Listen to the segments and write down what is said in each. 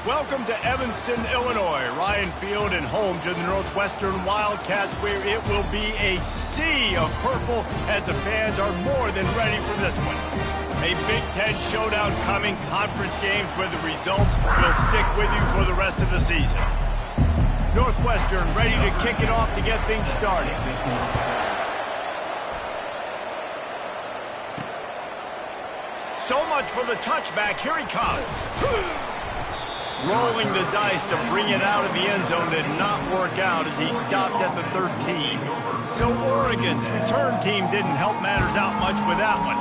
Welcome to Evanston, Illinois. Ryan Field and home to the Northwestern Wildcats, where it will be a sea of purple as the fans are more than ready for this one. A Big Ten showdown coming, conference games where the results will stick with you for the rest of the season. Northwestern ready to kick it off to get things started. So much for the touchback. Here he comes. Rolling the dice to bring it out of the end zone did not work out as he stopped at the 13. So Oregon's return team didn't help matters out much with that one.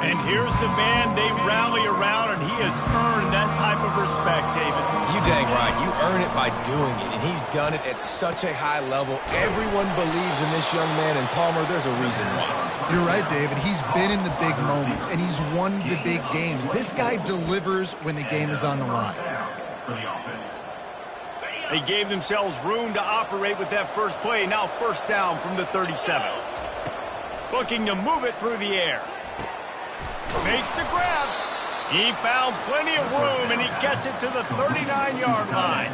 And here's the man they rally around, and he has earned that type of respect, David. You dang right. You earn it by doing it, and he's done it at such a high level. Everyone believes in this young man, and Palmer, there's a reason why. You're right, David. He's been in the big moments, and he's won the big games. This guy delivers when the game is on the line. They gave themselves room to operate with that first play. Now first down from the 37. Looking to move it through the air. Makes the grab. He found plenty of room, and he gets it to the 39-yard line.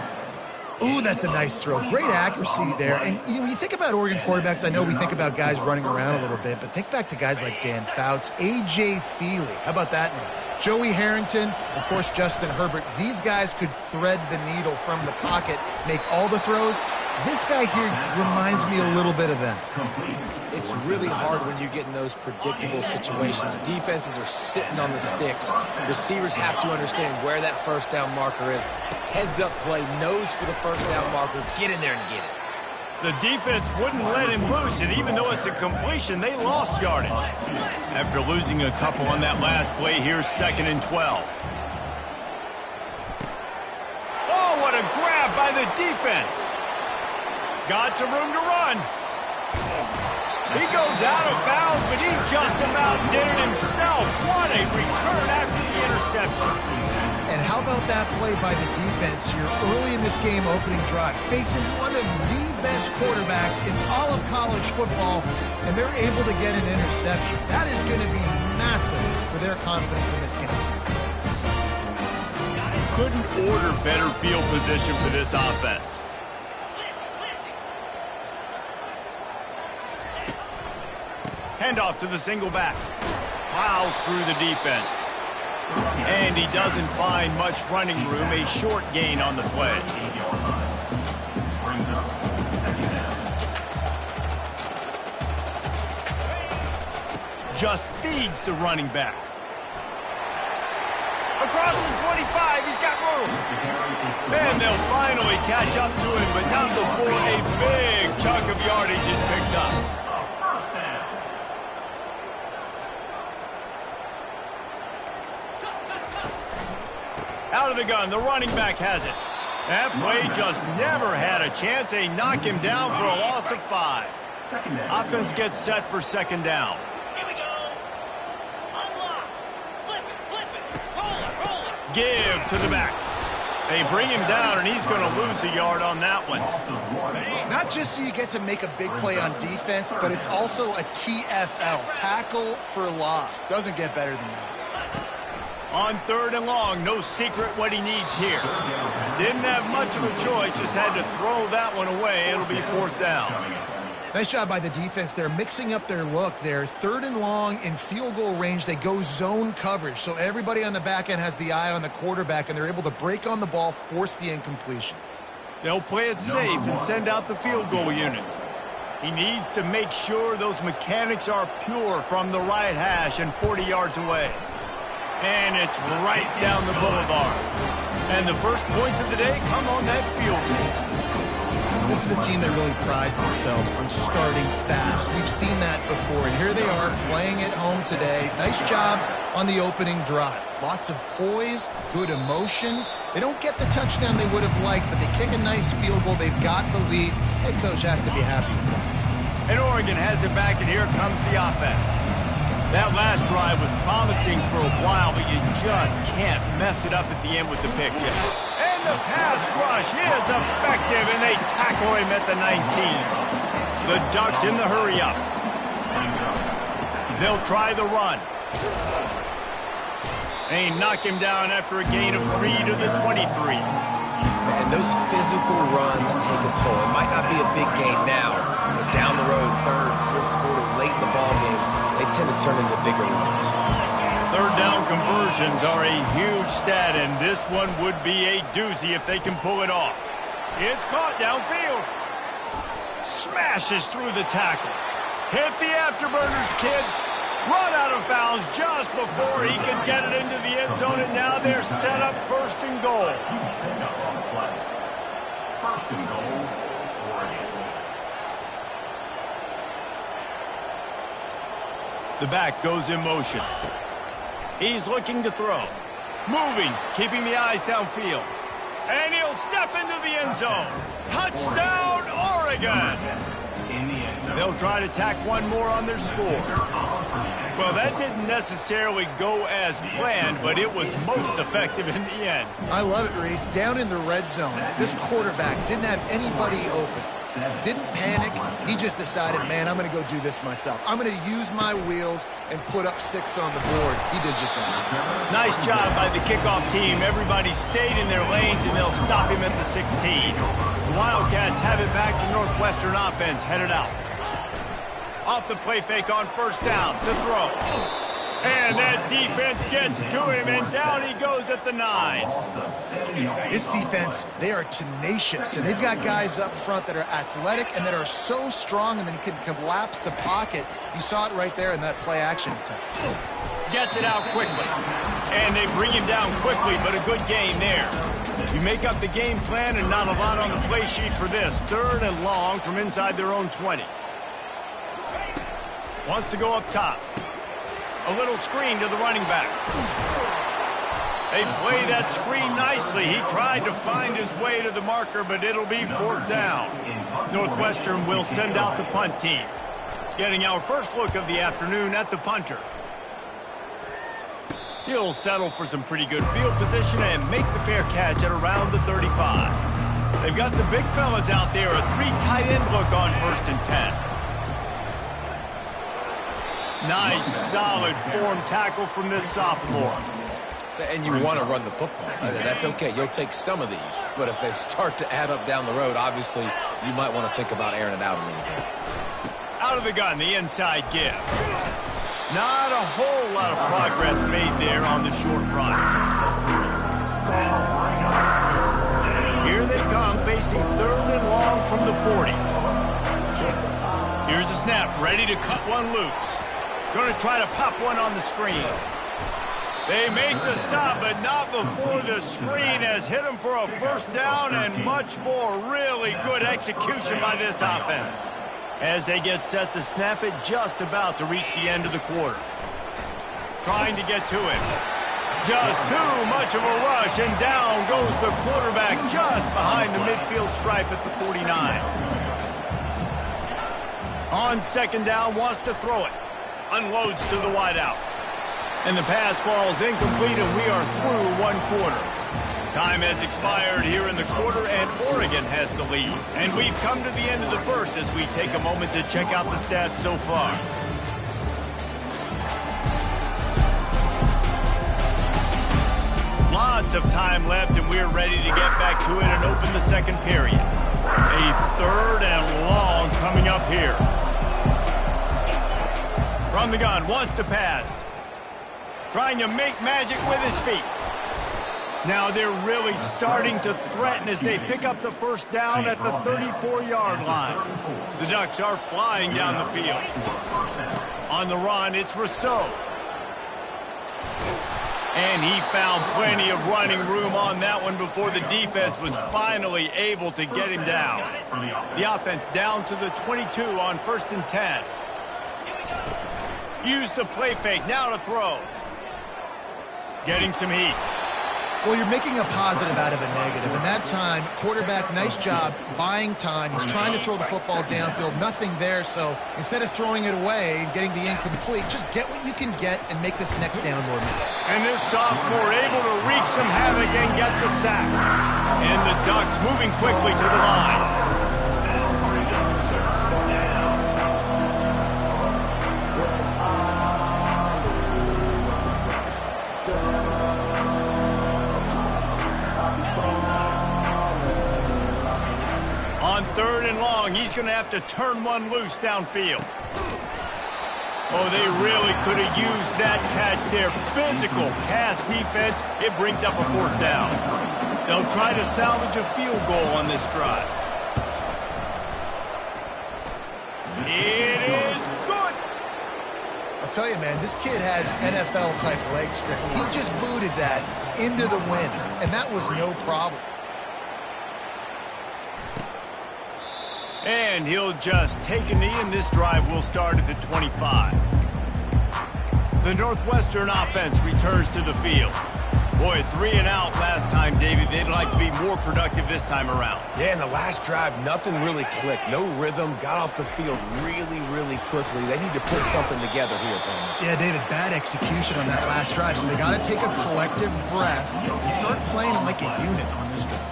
Ooh, that's a nice throw. Great accuracy there. And you think about Oregon quarterbacks, I know we think about guys running around a little bit, but think back to guys like Dan Fouts, A.J. Feely. How about that name? Joey Harrington, of course, Justin Herbert. These guys could thread the needle from the pocket, make all the throws. This guy here reminds me a little bit of them. It's really hard when you get in those predictable situations. Defenses are sitting on the sticks. Receivers have to understand where that first down marker is. Heads up play, nose for the first down marker. Get in there and get it. The defense wouldn't let him loose, and even though it's a completion, they lost yardage. After losing a couple on that last play, here's 2nd and 12. Oh, what a grab by the defense. Got some room to run. He goes out of bounds, but he just about did it himself. What a return after the interception. And how about that play by the defense here early in this game opening drive, facing one of the best quarterbacks in all of college football, and they're able to get an interception. That is going to be massive for their confidence in this game. Couldn't order better field position for this offense. Handoff to the single back. Plows through the defense. And he doesn't find much running room. A short gain on the play. Just feeds the running back. Across the 25, he's got room. Then they'll finally catch up to him, but not before a big chunk of yardage is picked up. Out of the gun, the running back has it. That play just never had a chance. They knock him down for a loss of 5. Offense gets set for 2nd down. Here we go. Unlock. Flip it. Roll it. Give to the back. They bring him down, and he's going to lose a yard on that one. Not just do you get to make a big play on defense, but it's also a TFL, tackle for loss. Doesn't get better than that. On 3rd and long, no secret what he needs here. Didn't have much of a choice, just had to throw that one away. It'll be 4th down. Nice job by the defense. They're mixing up their look. They're 3rd and long in field goal range. They go zone coverage, so everybody on the back end has the eye on the quarterback, and they're able to break on the ball, force the incompletion. They'll play it safe and send out the field goal unit. He needs to make sure those mechanics are pure from the right hash and 40 yards away. And it's right down the boulevard. And the first points of the day come on that field goal. This is a team that really prides themselves on starting fast. We've seen that before, and here they are playing at home today. Nice job on the opening drive. Lots of poise, good emotion. They don't get the touchdown they would have liked, but they kick a nice field goal. They've got the lead. Head coach has to be happy with that. And Oregon has it back, and here comes the offense. That last drive was promising for a while, but you just can't mess it up at the end with the pick, Jeff. And the pass rush is effective, and they tackle him at the 19. The Ducks in the hurry-up. They'll try the run. They knock him down after a gain of 3 to the 23. Those physical runs take a toll. It might not be a big game now, but down the road, third, fourth quarter, late in the ball games, they tend to turn into bigger runs. Third down conversions are a huge stat, and this one would be a doozy if they can pull it off. It's caught downfield. Smashes through the tackle. Hit the afterburners, kid. Run out of bounds just before he could get it into the end zone, and now they're set up first and goal. First and goal, Oregon. The back goes in motion. He's looking to throw. Moving, keeping the eyes downfield. And he'll step into the end zone. Touchdown, Oregon! They'll try to tack one more on their score. Well, that didn't necessarily go as planned, but it was most effective in the end. I love it, Reese. Down in the red zone, this quarterback didn't have anybody open. Didn't panic. He just decided, man, I'm going to go do this myself. I'm going to use my wheels and put up 6 on the board. He did just that. Nice job by the kickoff team. Everybody stayed in their lanes, and they'll stop him at the 16. The Wildcats have it back to Northwestern offense headed out. Off the play fake on first down to throw. And that defense gets to him, and down he goes at the 9. This defense, they are tenacious, and they've got guys up front that are athletic and that are so strong and then can collapse the pocket. You saw it right there in that play action attempt. Gets it out quickly. And they bring him down quickly, but a good game there. You make up the game plan and not a lot on the play sheet for this. Third and long from inside their own 20. Wants to go up top. A little screen to the running back. They play that screen nicely. He tried to find his way to the marker, but it'll be fourth down. Northwestern will send out the punt team. Getting our first look of the afternoon at the punter. He'll settle for some pretty good field position and make the fair catch at around the 35. They've got the big fellas out there, a 3 tight end look on first and 10. Nice, solid form tackle from this sophomore. And you want to run the football. That's okay. You'll take some of these. But if they start to add up down the road, obviously, you might want to think about airing it out a little bit. Out of the gun, the inside give. Not a whole lot of progress made there on the short run. Here they come, facing third and long from the 40. Here's the snap, ready to cut one loose. Going to try to pop one on the screen. They make the stop, but not before the screen has hit them for a first down and much more. Really good execution by this offense. As they get set to snap it, just about to reach the end of the quarter. Trying to get to it. Just too much of a rush, and down goes the quarterback just behind the midfield stripe at the 49. On second down, wants to throw it. Unloads to the wideout. And the pass falls incomplete, and we are through one quarter. Time has expired here in the quarter, and Oregon has the lead. And we've come to the end of the first as we take a moment to check out the stats so far. Lots of time left, and we're ready to get back to it and open the second period. A third and long coming up here. From the gun, wants to pass. Trying to make magic with his feet. Now they're really starting to threaten as they pick up the first down at the 34-yard line. The Ducks are flying down the field. On the run, it's Rousseau. And he found plenty of running room on that one before the defense was finally able to get him down. The offense down to the 22 on first and 10. Use the play fake, now to throw. Getting some heat. Well, you're making a positive out of a negative. And that time, quarterback, nice job buying time. He's trying to throw the football downfield. Nothing there. So instead of throwing it away and getting the incomplete, just get what you can get and make this next down more meaningful. And this sophomore able to wreak some havoc and get the sack. And the Ducks moving quickly to the line. and long. He's going to have to turn one loose downfield. Oh, they really could have used that catch there. Physical pass defense. It brings up a 4th down. They'll try to salvage a field goal on this drive. It is good. I'll tell you, man, this kid has NFL-type leg strength. He just booted that into the wind, and that was no problem. And he'll just take a knee, and this drive will start at the 25. The Northwestern offense returns to the field. Boy, 3 and out last time, David. They'd like to be more productive this time around. Yeah, in the last drive, nothing really clicked. No rhythm, got off the field really, really quickly. They need to put something together here, Palmer. Yeah, David, bad execution on that last drive, so they got to take a collective breath and start playing like a unit on this drive.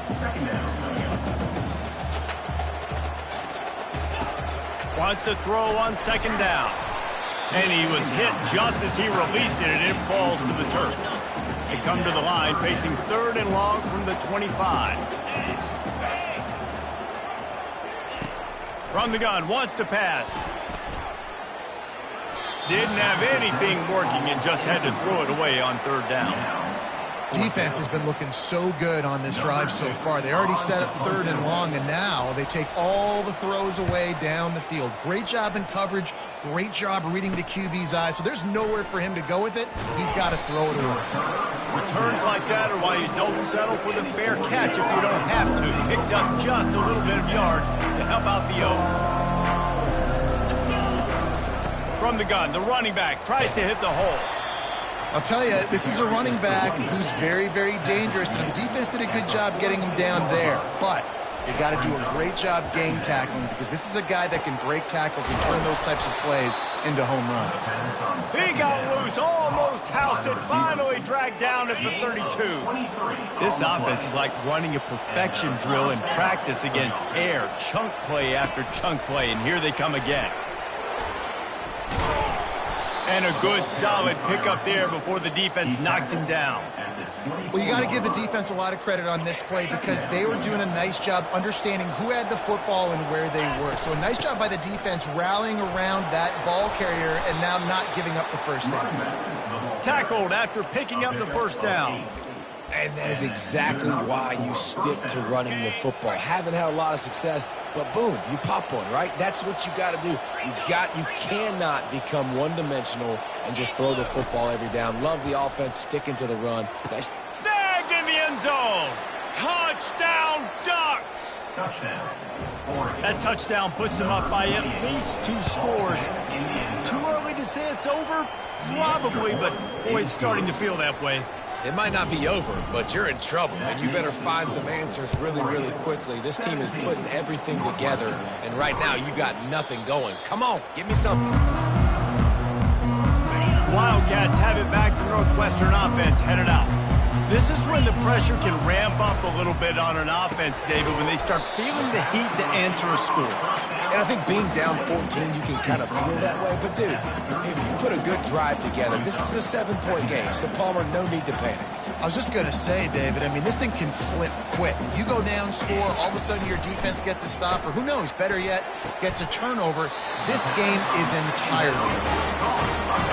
Wants to throw on 2nd down. And he was hit just as he released it, and it falls to the turf. They come to the line, facing 3rd and long from the 25. From the gun, wants to pass. Didn't have anything working and just had to throw it away on 3rd down. Defense has been looking so good on this drive so far. They already set up 3rd and long, and now they take all the throws away down the field. Great job in coverage. Great job reading the QB's eyes. So there's nowhere for him to go with it. He's got to throw it away. Returns like that are why you don't settle for the fair catch if you don't have to. Picks up just a little bit of yards to help out the O. From the gun, the running back tries to hit the hole. I'll tell you, this is a running back who's very, very dangerous, and the defense did a good job getting him down there. But you got to do a great job game tackling, because this is a guy that can break tackles and turn those types of plays into home runs. He got loose, almost housed it, finally dragged down at the 32. This offense is like running a perfection drill in practice against air, chunk play after chunk play, and here they come again. And a good, solid pickup there before the defense knocks him down. Well, you got to give the defense a lot of credit on this play, because they were doing a nice job understanding who had the football and where they were. So a nice job by the defense rallying around that ball carrier and now not giving up the 1st down. Tackled after picking up the 1st down. And that is exactly why you stick to running the football. Haven't had a lot of success, but boom, you pop one, right? That's what you got to do. You cannot become one-dimensional and just throw the football every down. Love the offense sticking to the run. Snagged in the end zone. Touchdown, Ducks. Touchdown. That touchdown puts them up by at least 2 scores. Too early to say it's over? Probably, but boy, it's starting to feel that way. It might not be over, but you're in trouble, and you better find some answers really, really quickly. This team is putting everything together, and right now you got nothing going. Come on, give me something. Wildcats have it back. The Northwestern offense headed out. This is when the pressure can ramp up a little bit on an offense, David, when they start feeling the heat to answer a score. And I think being down 14, you can kind of feel that way. But, dude, if you put a good drive together, this is a 7-point game. So, Palmer, no need to panic. I was just going to say, David, I mean, this thing can flip quick. You go down, score, all of a sudden your defense gets a stop, or who knows, better yet, gets a turnover. This game is entirely.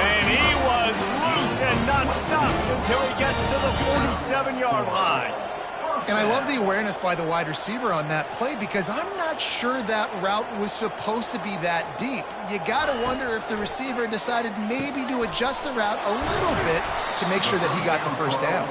And he was loose and not stopped until he gets to the 47-yard line. And I love the awareness by the wide receiver on that play, because I'm not sure that route was supposed to be that deep. You got to wonder if the receiver decided maybe to adjust the route a little bit to make sure that he got the 1st down.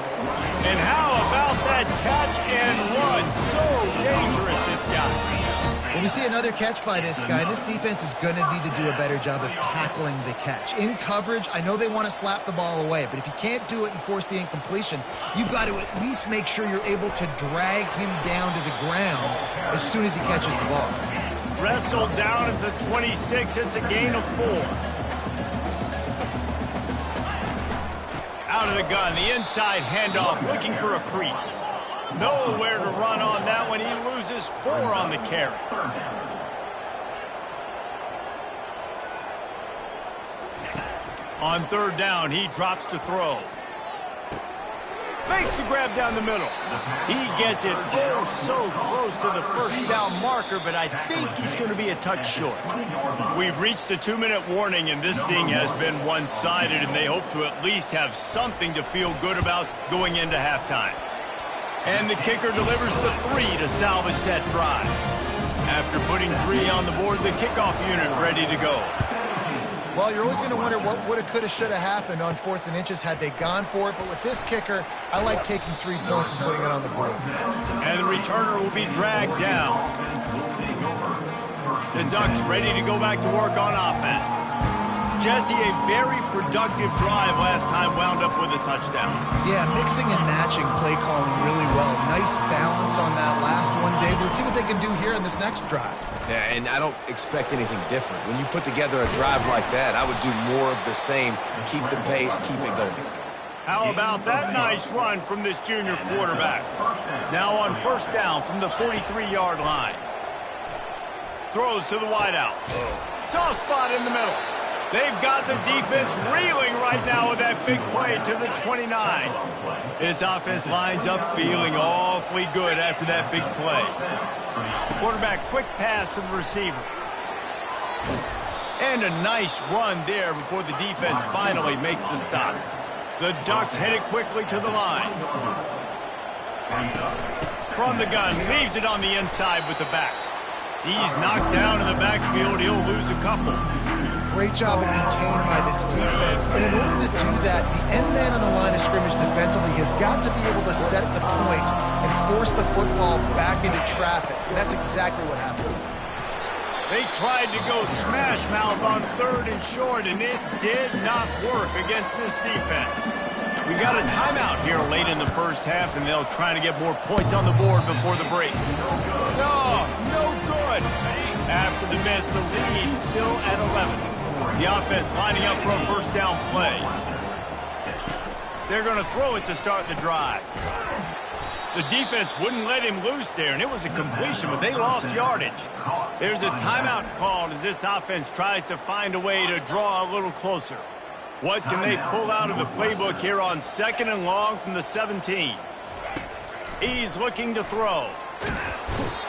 And how about that catch and run? So dangerous, this guy. When we see another catch by this guy, this defense is going to need to do a better job of tackling the catch. In coverage, I know they want to slap the ball away, but if you can't do it and force the incompletion, you've got to at least make sure you're able to drag him down to the ground as soon as he catches the ball. Wrestled down at the 26. It's a gain of 4. Out of the gun, the inside handoff, looking for a crease. Nowhere to run on that one. He loses 4 on the carry. On 3rd down, he drops to throw. Makes the grab down the middle. He gets it oh so close to the first down marker, but I think he's going to be a touch short. We've reached the 2-minute warning, and this thing has been one-sided, and they hope to at least have something to feel good about going into halftime. And the kicker delivers the 3 to salvage that drive. After putting 3 on the board, the kickoff unit ready to go. Well, you're always going to wonder what woulda, coulda, shoulda happened on 4th and inches had they gone for it. But with this kicker, I like taking 3 points and putting it on the board. And the returner will be dragged down. The Ducks ready to go back to work on offense. Jesse, a very productive drive last time, wound up with a touchdown. Yeah, mixing and matching play calling really well. Nice balance on that last one, Dave. Let's see what they can do here in this next drive. Yeah, and I don't expect anything different. When you put together a drive like that, I would do more of the same. Keep the pace, keep it going. How about that nice run from this junior quarterback? Now on first down from the 43-yard line. Throws to the wideout. Soft spot in the middle. They've got the defense reeling right now with that big play to the 29. This offense lines up feeling awfully good after that big play. Quarterback quick pass to the receiver. And a nice run there before the defense finally makes the stop. The Ducks headed quickly to the line. From the gun, leaves it on the inside with the back. He's knocked down in the backfield. He'll lose a couple. Great job of contained by this defense. And in order to do that, the end man on the line of scrimmage defensively has got to be able to set the point and force the football back into traffic. And that's exactly what happened. They tried to go smash mouth on 3rd and short, and it did not work against this defense. We got a timeout here late in the first half, and they'll try to get more points on the board before the break. No good. After the miss, the lead still at 11. The offense lining up for a first down play. They're going to throw it to start the drive. The defense wouldn't let him loose there, and it was a completion, but they lost yardage. There's a timeout called as this offense tries to find a way to draw a little closer. What can they pull out of the playbook here on 2nd and long from the 17? He's looking to throw.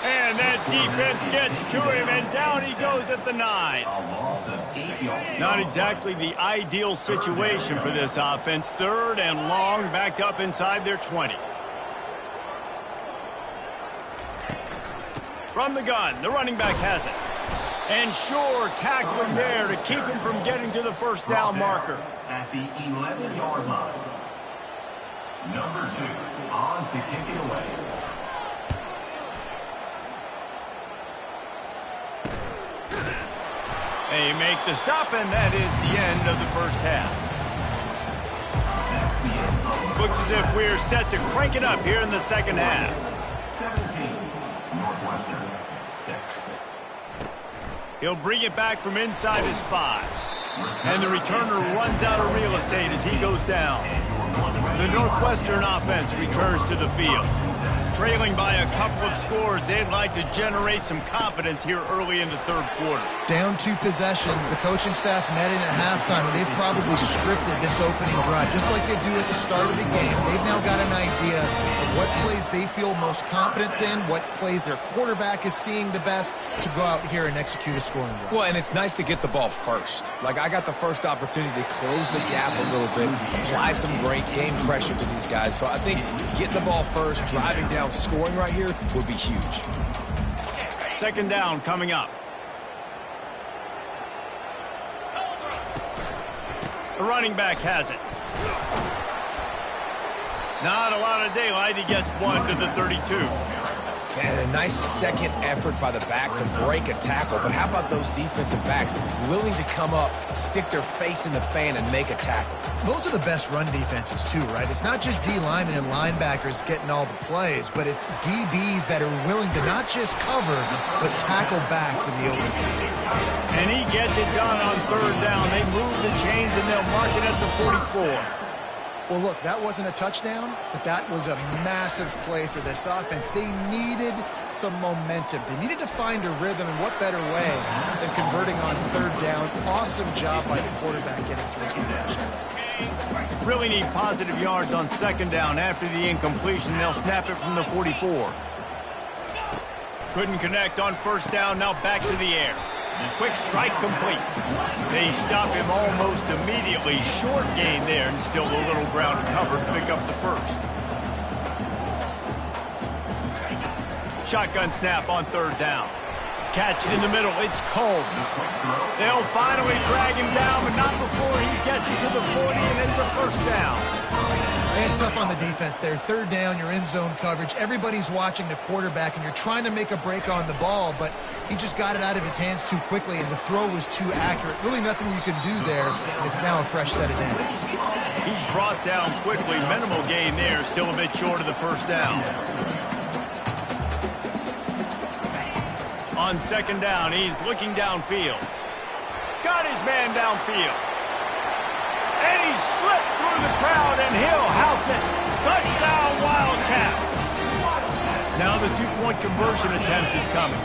And that defense gets to him, and down he goes at the 9. Not exactly the ideal situation for this offense. 3rd and long, backed up inside their 20. From the gun, the running back has it. And sure, tackling there to keep him from getting to the first down marker. At the 11-yard line. Number 2, on to kick it away. They make the stop, and that is the end of the first half. Looks as if we're set to crank it up here in the second half. 17, Northwestern 6. He'll bring it back from inside his 5. And the returner runs out of real estate as he goes down. The Northwestern offense returns to the field. Trailing by a couple of scores, they'd like to generate some confidence here early in the 3rd quarter. Down 2 possessions. The coaching staff met in at halftime, and they've probably scripted this opening drive, just like they do at the start of the game. They've now got an idea of what plays they feel most confident in, what plays their quarterback is seeing the best to go out here and execute a scoring drive. Well, and it's nice to get the ball first. Like, I got the first opportunity to close the gap a little bit, apply some great game pressure to these guys. So I think getting the ball first, driving down, scoring right here would be huge. 2nd down coming up. The running back has it. Not a lot of daylight. He gets 1 to the 32. And a nice second effort by the back to break a tackle. But how about those defensive backs willing to come up, stick their face in the fan, and make a tackle? Those are the best run defenses, too, right? It's not just D linemen and linebackers getting all the plays, but it's DBs that are willing to not just cover, but tackle backs in the open field. And he gets it done on 3rd down. They move the chains, and they'll mark it at the 44. Well, look, that wasn't a touchdown, but that was a massive play for this offense. They needed some momentum. They needed to find a rhythm, and what better way than converting on 3rd down. Awesome job by the quarterback getting through his progression. Really need positive yards on second down. After the incompletion, they'll snap it from the 44. Couldn't connect on first down, now back to the air. Quick strike complete. They stop him almost immediately. Short gain there, and still a little ground covered to pick up the first. Shotgun snap on third down. Catch in the middle, it's Combs. They'll finally drag him down, but not before he gets it to the 40, and it's a first down. It's tough on the defense there. Third down, you're in zone coverage. Everybody's watching the quarterback, and you're trying to make a break on the ball, but he just got it out of his hands too quickly, and the throw was too accurate. Really nothing you can do there, and it's now a fresh set of downs. He's brought down quickly. Minimal gain there, still a bit short of the first down. On second down, he's looking downfield. Got his man downfield. And he slipped through the crowd, and he'll house it. Touchdown, Wildcats. Now the two-point conversion attempt is coming.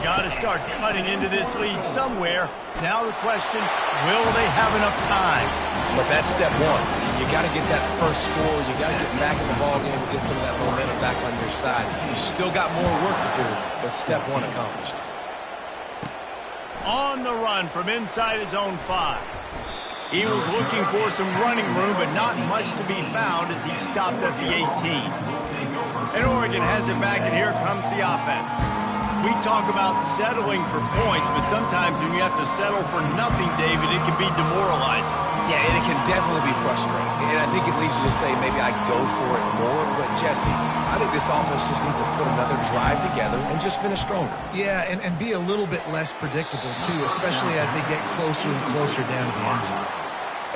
Got to start cutting into this lead somewhere. Now the question, will they have enough time? But that's step one. You got to get that first score. You got to get back in the ballgame and get some of that momentum back on your side. You still got more work to do, but step one accomplished. On the run from inside his own 5. He was looking for some running room, but not much to be found as he stopped at the 18. And Oregon has it back, and here comes the offense. We talk about settling for points, but sometimes when you have to settle for nothing, David, it can be demoralizing. Yeah, and it can definitely be frustrating. And I think it leads you to say maybe I go for it more. But, Jesse, I think this offense just needs to put another drive together and just finish stronger. Yeah, and be a little bit less predictable, too, especially as they get closer and closer down to the end zone.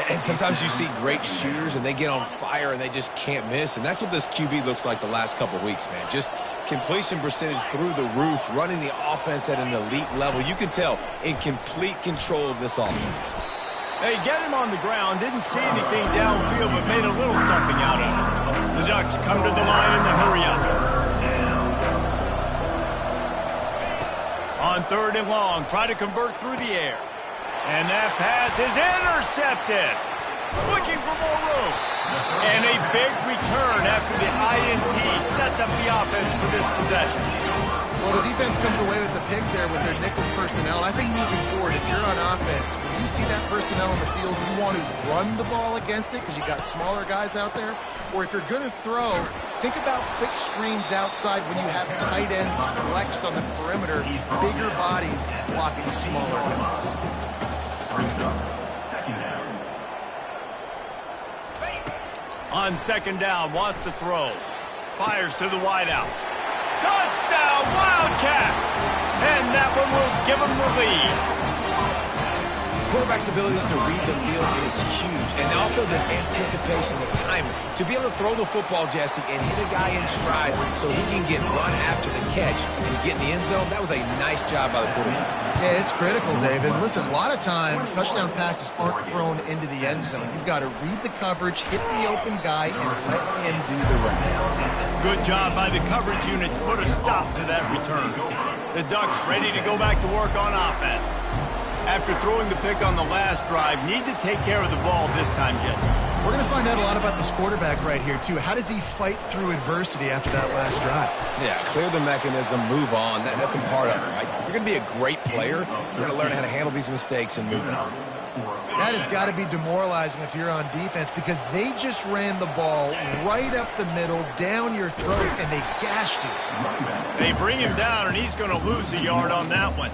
And sometimes you see great shooters, and they get on fire, and they just can't miss. And that's what this QB looks like the last couple of weeks, man. Just completion percentage through the roof, running the offense at an elite level. You can tell in complete control of this offense. They get him on the ground, didn't see anything downfield, but made a little something out of it. The Ducks come to the line in the hurry-up. On third and long, try to convert through the air. And that pass is intercepted. Looking for more room. And a big return after the INT sets up the offense for this possession. Well, the defense comes away with the pick there with their nickel personnel. I think moving forward, if you're on offense, when you see that personnel on the field, you want to run the ball against it because you got smaller guys out there. Or if you're going to throw, think about quick screens outside when you have tight ends flexed on the perimeter, bigger bodies blocking smaller guys. On second down, wants to throw. Fires to the wideout. Touchdown, Wildcats! And that one will give them the lead. Quarterback's abilities to read the field is huge, and also the anticipation, the timing. To be able to throw the football, Jesse, and hit a guy in stride so he can get run after the catch and get in the end zone, that was a nice job by the quarterback. Yeah, it's critical, David. Listen, a lot of times, touchdown passes aren't thrown into the end zone. You've got to read the coverage, hit the open guy, and let him do the rest. Good job by the coverage unit to put a stop to that return. The Ducks ready to go back to work on offense. After throwing the pick on the last drive, need to take care of the ball this time, Jesse. We're going to find out a lot about this quarterback right here, too. How does he fight through adversity after that last drive? Yeah, clear the mechanism, move on. That's a part of it, right? If you're going to be a great player, you got to learn how to handle these mistakes and move on. That has got to be demoralizing if you're on defense because they just ran the ball right up the middle, down your throats, and they gashed you. They bring him down, and he's going to lose a yard on that one.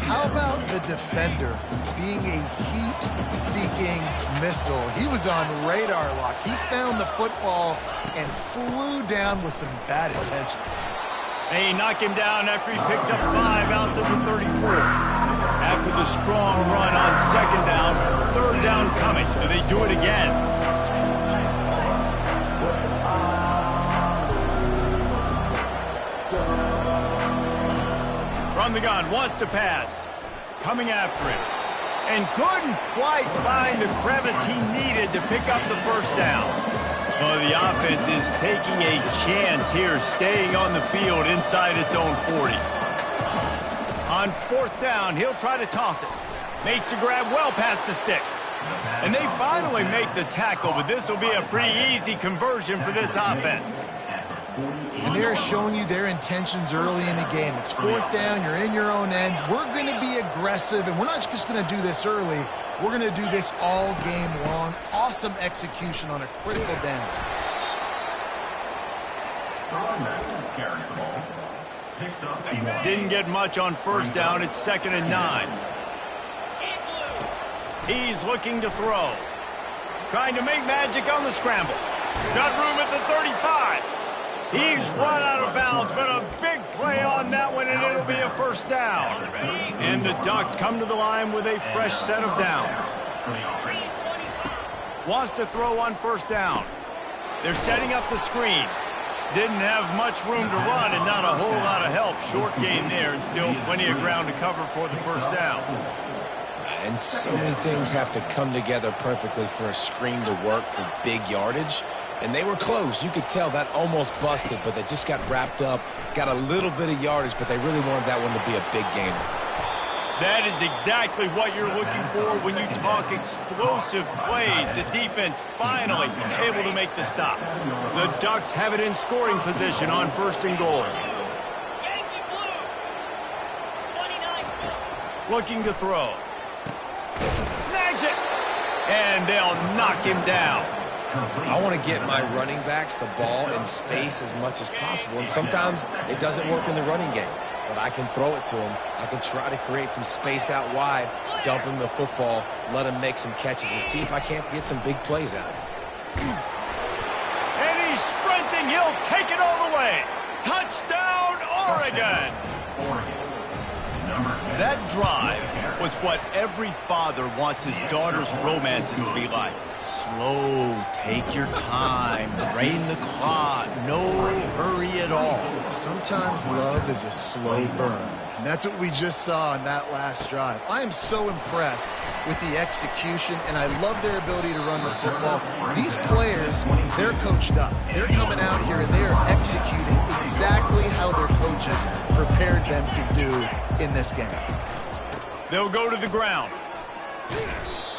How about the defender being a heat-seeking missile? He was on radar lock. He found the football and flew down with some bad intentions. They knock him down after he picks up 5 out to the 34. After the strong run on second down, third down coming. Do they do it again? From the gun, wants to pass. Coming after him. And couldn't quite find the crevice he needed to pick up the first down. Well, the offense is taking a chance here, staying on the field inside its own 40. On fourth down, he'll try to toss it. Makes the grab well past the sticks. And they finally make the tackle, but this will be a pretty easy conversion for this offense. And they're showing you their intentions early in the game. It's fourth down, you're in your own end. We're going to be aggressive, and we're not just going to do this early. We're going to do this all game long. Awesome execution on a critical down. Didn't get much on first down. It's 2nd and 9. He's looking to throw. Trying to make magic on the scramble. Got room at the 35. He's run out of bounds, but a big play on that one, and it'll be a first down. And the Ducks come to the line with a fresh set of downs. Wants to throw on first down. They're setting up the screen. Didn't have much room to run and not a whole lot of help. Short gain there, and still plenty of ground to cover for the first down. And so many things have to come together perfectly for a screen to work for big yardage. And they were close. You could tell that almost busted, but they just got wrapped up, got a little bit of yardage, but they really wanted that one to be a big game. That is exactly what you're looking for when you talk explosive plays. The defense finally able to make the stop. The Ducks have it in scoring position on 1st and goal. Yankee Blue. 29. Looking to throw. Snags it! And they'll knock him down. I want to get my running backs the ball in space as much as possible, and sometimes it doesn't work in the running game. But I can throw it to him. I can try to create some space out wide, dump him the football, let him make some catches, and see if I can't get some big plays out of him. And he's sprinting. He'll take it all the way. Touchdown, Oregon! That drive was what every father wants his daughter's romances to be like. Slow, take your time, drain the clock, no hurry at all. Sometimes love is a slow burn, and that's what we just saw on that last drive. I am so impressed with the execution, and I love their ability to run the football. These players, they're coached up. They're coming out here, and they are executing exactly how their coaches prepared them to do in this game. They'll go to the ground.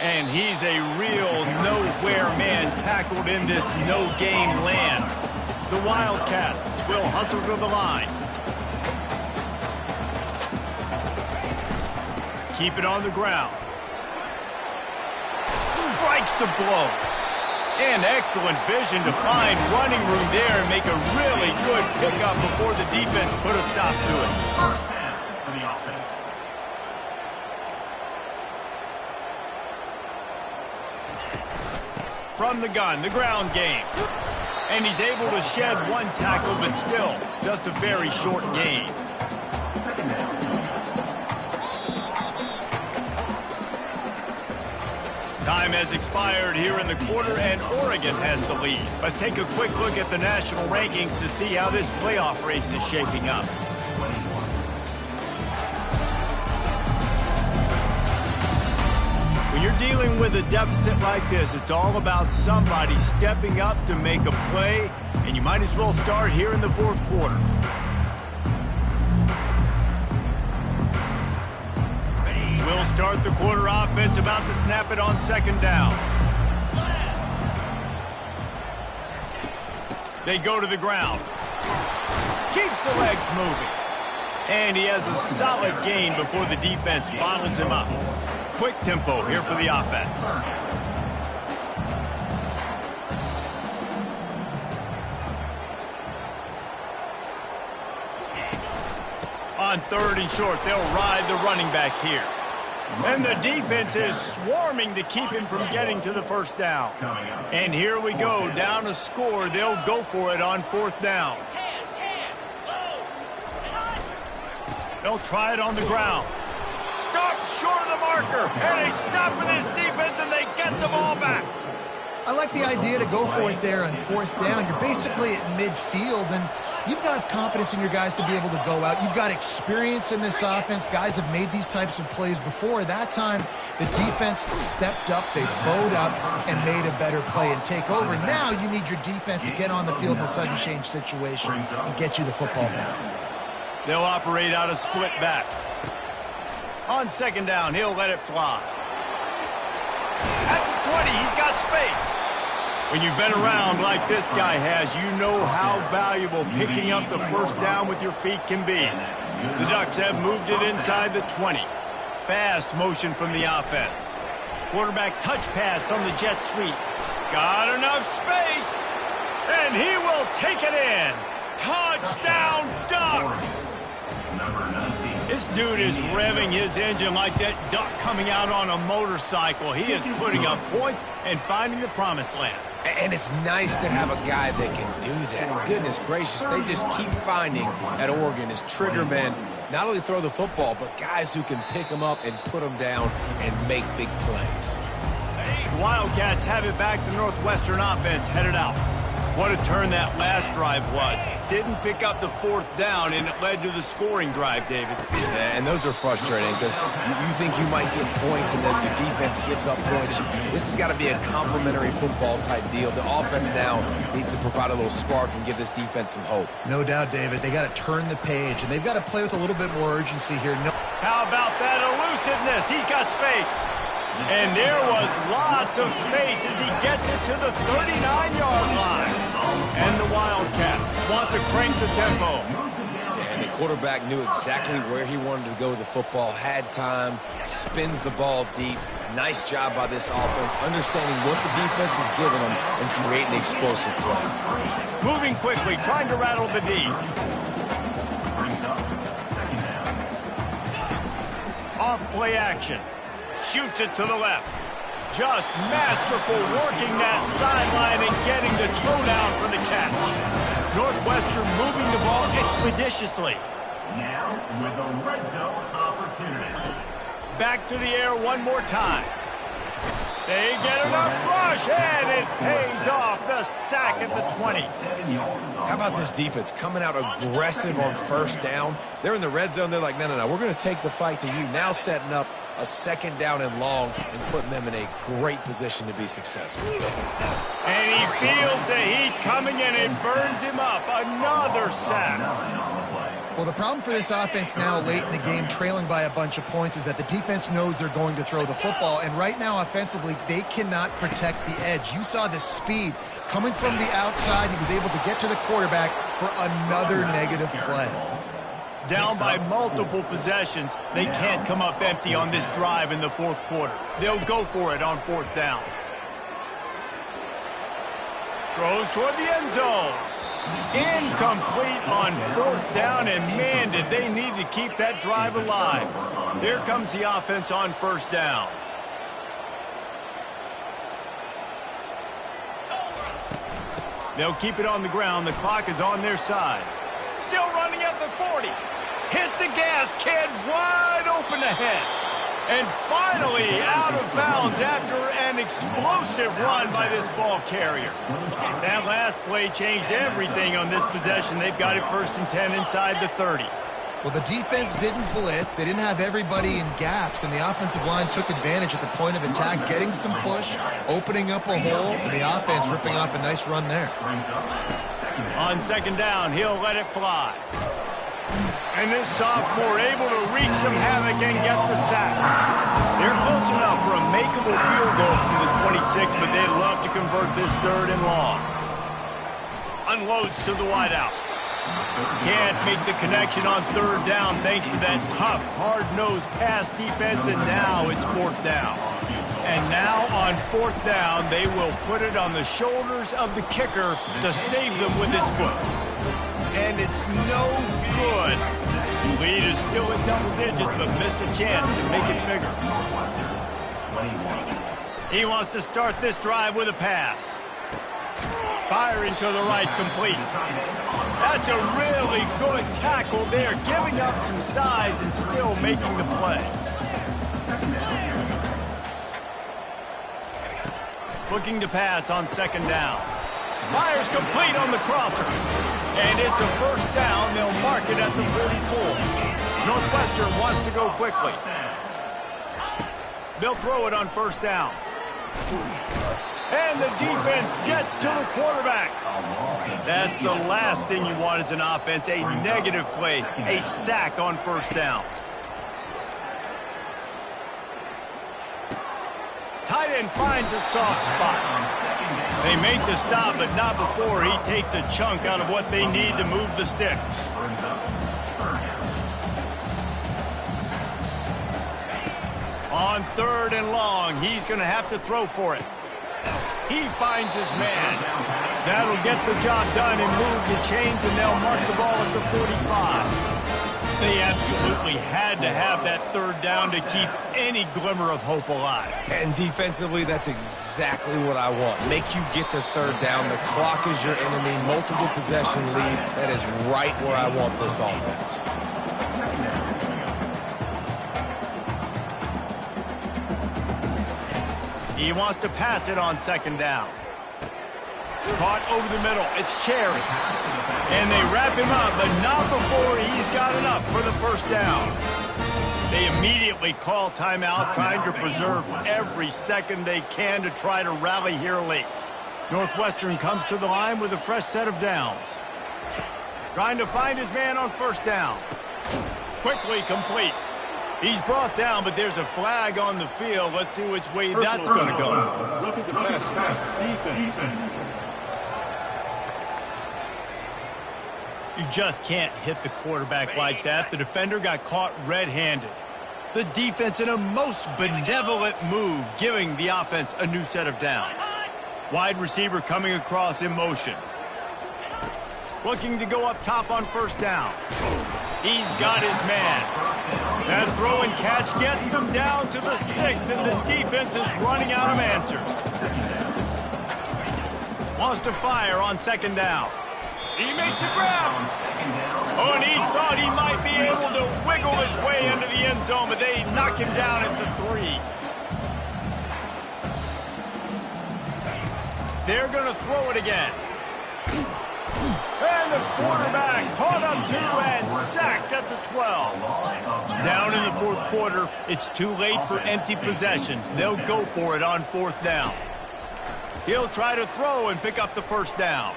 And he's a real nowhere man tackled in this no-game land. The Wildcats will hustle to the line. Keep it on the ground. Strikes the blow. And excellent vision to find running room there and make a really good pickup before the defense put a stop to it. First down for the offense. From the gun, the ground game. And he's able to shed one tackle, but still, just a very short gain. Second down. Time has expired here in the quarter, and Oregon has the lead. Let's take a quick look at the national rankings to see how this playoff race is shaping up. When you're dealing with a deficit like this, it's all about somebody stepping up to make a play, and you might as well start here in the fourth quarter. We'll start the quarter offense, about to snap it on 2nd down. They go to the ground. Keeps the legs moving. And he has a solid gain before the defense bottles him up. Quick tempo here for the offense. On 3rd and short, they'll ride the running back here. And the defense is swarming to keep him from getting to the first down. And here we go, down a score. They'll go for it on 4th down. They'll try it on the ground. Stop short of the marker, and they stop for this defense, and they get the ball back. I like the idea to go for it there on 4th down. You're basically at midfield, and you've got confidence in your guys to be able to go out. You've got experience in this offense. Guys have made these types of plays before. That time, the defense stepped up, they bowed up, and made a better play and take over. Now you need your defense to get on the field in a sudden change situation and get you the football back. They'll operate out of split backs. On 2nd down, he'll let it fly. At 20. He's got space. When you've been around like this guy has, you know how valuable picking up the first down with your feet can be. The Ducks have moved it inside the 20. Fast motion from the offense. Quarterback touch pass on the jet sweep. Got enough space. And he will take it in. Touchdown, Ducks! Number 19. This dude is revving his engine like that duck coming out on a motorcycle. He is putting up points and finding the promised land. And it's nice to have a guy that can do that. Goodness gracious, they just keep finding at Oregon as trigger men, not only throw the football, but guys who can pick them up and put them down and make big plays. The Wildcats have it back. The Northwestern offense headed out. What a turn that last drive was. Didn't pick up the fourth down, and it led to the scoring drive, David. Yeah, and those are frustrating because you think you might get points and then your defense gives up points. This has got to be a complementary football type deal. The offense now needs to provide a little spark and give this defense some hope. No doubt, David. They got to turn the page, and they've got to play with a little bit more urgency here. How about that elusiveness? He's got space. And there was lots of space as he gets it to the 39-yard line. And the Wildcats want to crank the tempo. And the quarterback knew exactly where he wanted to go with the football, had time, spins the ball deep. Nice job by this offense, understanding what the defense is giving them and creating explosive play. Moving quickly, trying to rattle the D. Brings up second down. Off play action. Shoots it to the left. Just masterful working that sideline and getting the toe down for the catch. Northwestern moving the ball expeditiously. Now with a red zone opportunity. Back to the air one more time. They get enough rush, and it pays off. The sack at the 20. How about this defense coming out aggressive on first down? They're in the red zone. They're like, no, we're going to take the fight to you. Now setting up a second down and long and putting them in a great position to be successful. And he feels the heat coming in and burns him up. Another sack. Well, the problem for this offense now late in the game, trailing by a bunch of points, is that the defense knows they're going to throw the football. And right now, offensively, they cannot protect the edge. You saw the speed coming from the outside. He was able to get to the quarterback for another negative play. Down by multiple possessions, they can't come up empty on this drive in the fourth quarter. They'll go for it on fourth down. Throws toward the end zone. Incomplete on fourth down, and man, did they need to keep that drive alive. Here comes the offense on first down. They'll keep it on the ground. The clock is on their side. Still running at the 40. Hit the gas, kid. Wide open ahead. And finally out of bounds after an explosive run by this ball carrier. That last play changed everything on this possession. They've got it 1st and 10 inside the 30. Well, the defense didn't blitz. They didn't have everybody in gaps, and the offensive line took advantage at the point of attack, getting some push, opening up a hole, and the offense ripping off a nice run there. On second down, he'll let it fly. And this sophomore able to wreak some havoc and get the sack. They're close enough for a makeable field goal from the 26, but they'd love to convert this 3rd and long. Unloads to the wideout. Can't make the connection on 3rd down thanks to that tough, hard-nosed pass defense, and now it's 4th down. And now on 4th down, they will put it on the shoulders of the kicker to save them with his foot. And it's no good. Lead is still in double digits, but missed a chance to make it bigger. He wants to start this drive with a pass. Firing to the right, complete. That's a really good tackle there, giving up some size and still making the play. Looking to pass on second down. Fires complete on the crosser. And it's a 1st down. They'll mark it at the 44. Northwestern wants to go quickly. They'll throw it on 1st down. And the defense gets to the quarterback. That's the last thing you want as an offense, a negative play, a sack on 1st down. Tied and finds a soft spot. They make the stop, but not before he takes a chunk out of what they need to move the sticks. On 3rd and long, he's going to have to throw for it. He finds his man. That'll get the job done and move the chains, and they'll mark the ball at the 45. They absolutely had to have that 3rd down to keep any glimmer of hope alive. And defensively, that's exactly what I want. Make you get the 3rd down. The clock is your enemy. Multiple possession lead. That is right where I want this offense. He wants to pass it on 2nd down. Caught over the middle. It's Cherry. And they wrap him up, but not before he's got enough for the 1st down. They immediately call timeout, trying to preserve every second they can to try to rally here late. Northwestern comes to the line with a fresh set of downs. Trying to find his man on 1st down. Quickly complete. He's brought down, but there's a flag on the field. Let's see which way that's going to go. Roughing the pass. Defense. You just can't hit the quarterback like that. The defender got caught red-handed. The defense in a most benevolent move, giving the offense a new set of downs. Wide receiver coming across in motion. Looking to go up top on 1st down. He's got his man. That throw and catch gets him down to the 6, and the defense is running out of answers. Wants to fire on 2nd down. He makes a grab. Oh, and he thought he might be able to wiggle his way into the end zone, but they knock him down at the 3. They're going to throw it again. And the quarterback caught up to and sacked at the 12. Down in the 4th quarter, it's too late for empty possessions. They'll go for it on 4th down. He'll try to throw and pick up the 1st down.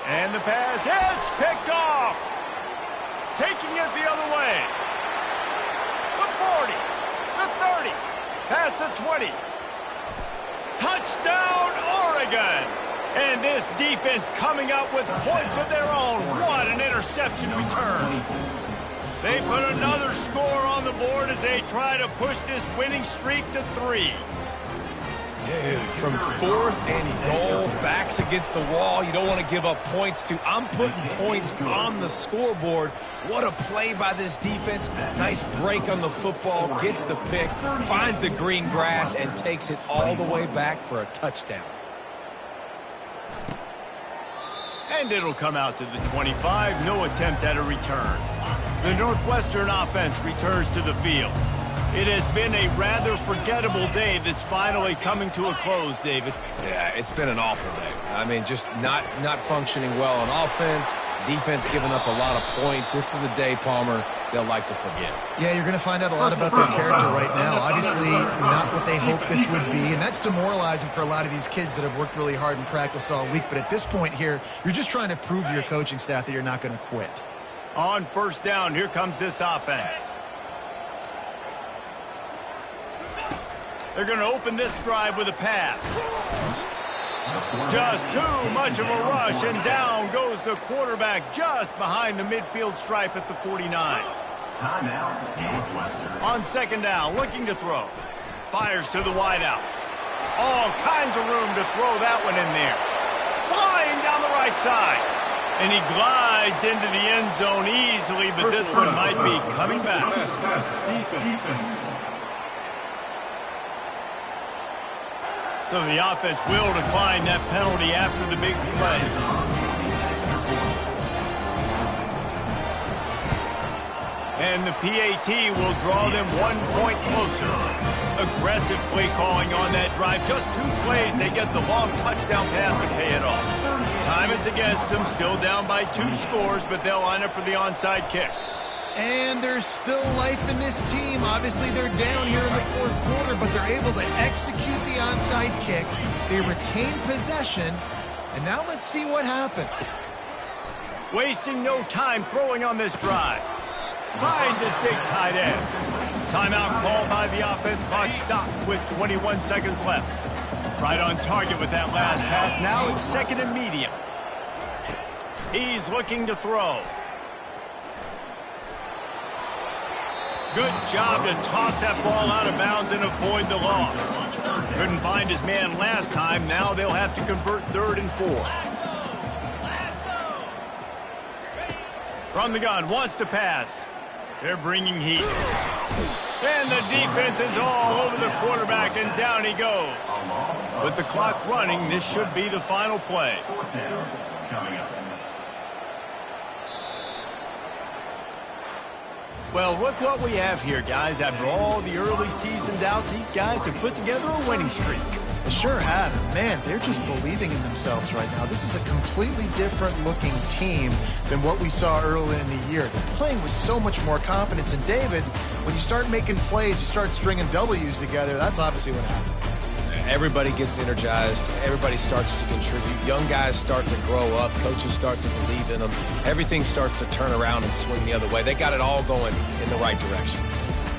And the pass hits, picked off. Taking it the other way. The 40, the 30, past the 20. Touchdown, Oregon. And this defense coming up with points of their own. What an interception return. They put another score on the board as they try to push this winning streak to 3. Dude, from 4th and goal, backs against the wall. You don't want to give up points to. I'm putting points on the scoreboard. What a play by this defense. Nice break on the football, gets the pick, finds the green grass, and takes it all the way back for a touchdown. And it'll come out to the 25. No attempt at a return. The Northwestern offense returns to the field. It has been a rather forgettable day that's finally coming to a close, David. Yeah, it's been an awful day. I mean, just not functioning well on offense. Defense giving up a lot of points. This is a day, Palmer, they'll like to forget. Yeah, you're going to find out a lot about their character right now. Obviously, not what they hoped this would be, and that's demoralizing for a lot of these kids that have worked really hard in practice all week. But at this point here, you're just trying to prove to your coaching staff that you're not going to quit. On 1st down, here comes this offense. They're going to open this drive with a pass. Just too much of a rush, and down goes the quarterback just behind the midfield stripe at the 49. On 2nd down, looking to throw. Fires to the wideout. All kinds of room to throw that one in there. Flying down the right side. And he glides into the end zone easily, but this one might be coming back. So the offense will decline that penalty after the big play. And the PAT will draw them 1 point closer. Aggressive play calling on that drive. Just 2 plays, they get the long touchdown pass to pay it off. Time is against them, still down by 2 scores, but they'll line up for the onside kick. And there's still life in this team. Obviously, they're down here in the 4th quarter, but they're able to execute the onside kick. They retain possession, and now let's see what happens. Wasting no time throwing on this drive. Finds his big tight end. Timeout called by the offense. Clock stopped with 21 seconds left. Right on target with that last pass. Now it's 2nd and medium. He's looking to throw. Good job to toss that ball out of bounds and avoid the loss. Couldn't find his man last time. Now they'll have to convert 3rd and 4. From the gun, wants to pass. They're bringing heat. And the defense is all over the quarterback, and down he goes. With the clock running, this should be the final play. 4th down coming up. Well, look what we have here, guys. After all the early season doubts, these guys have put together a winning streak. They sure have. Man, they're just believing in themselves right now. This is a completely different looking team than what we saw early in the year. They're playing with so much more confidence. And David, when you start making plays, you start stringing W's together, that's obviously what happened. Everybody gets energized. Everybody starts to contribute. Young guys start to grow up. Coaches start to believe in them. Everything starts to turn around and swing the other way. They got it all going in the right direction.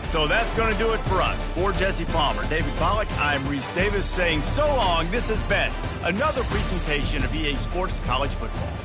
So that's going to do it for us. For Jesse Palmer, David Pollack, I'm Reese Davis saying so long. This has been another presentation of EA Sports College Football.